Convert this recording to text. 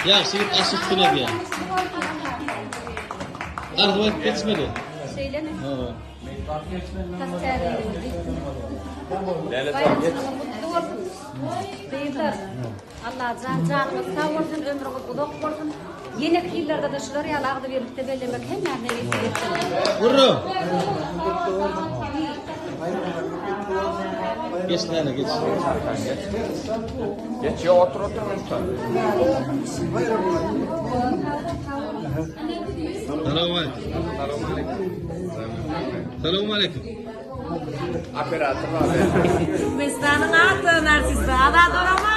Yaxshi git aşık tilab ya. Arg'ib ketmedi. Şeyle ne? Ha. Beyler, Allah canımız sağ olsun, ömrümüz uzak olsun. Yeni yıllarda da şular yalağıda birlikte bellemek hem nerede geçti. Vurru. Geç lan geç. Geç ya otur lütfen. Selamun aleyküm. Selamun aleyküm. Operator abi. Mestanın altı narsista, ada dorama.